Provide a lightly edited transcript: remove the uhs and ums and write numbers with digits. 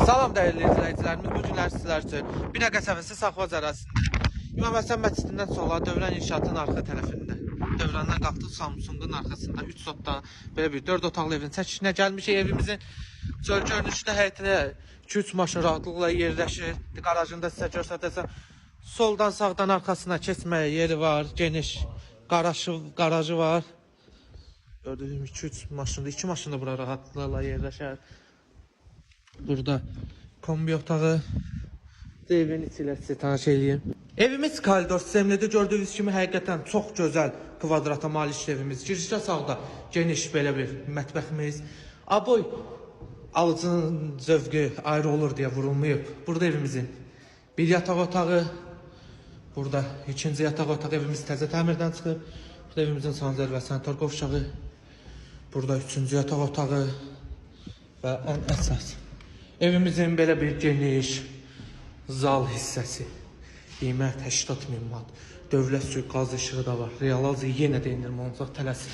Salam dəyərli izləyicilərimiz, bu günlər sizlər üçün Binəqə Səfəsi Saxvac ərazisində İmam Həsən məscidindən sola Dövlən İnşaatın arxa tərəfində, Dövləndən qalxdıq Samsungun arxasında 3 otaqlı belə bir 4 otaqlı evin çəkişinə gəlmişik. Evimizin görünüşünə həyətinə 2-3 maşın rahatlıqla yerləşir. Qarajında sizə göstərsəm, soldan sağdan arxasına keçməyə yeri var, geniş qarajı var. Gördüyüm 2-3 maşında, 2 maşın da bura rahatlıqla yerləşər. Burada kombi otağı, evin içilə sizə tanış edeyim. Evimiz koridor sistemlidir. Gördüyünüz kimi həqiqətən çox gözəl kvadrata malik evimiz. Girişdə sağda geniş belə bir mətbəximiz. Aboy alıcının zövqü ayrı olur deyə vurulmayıb. Burada evimizin bir yataq otağı, burada ikinci yataq otağı, evimiz təzə təmirdən çıxıb. Burada evimizin sanzər və sanitar qovşağı, burada üçüncü yataq otağı və ən əsas evimizin belə bir geniş zal hissəsi. Qiymət 80.000 manat. Dövlət suyu qaz işığı da var. Real azı yenə də indirmə olacaq, tələsir.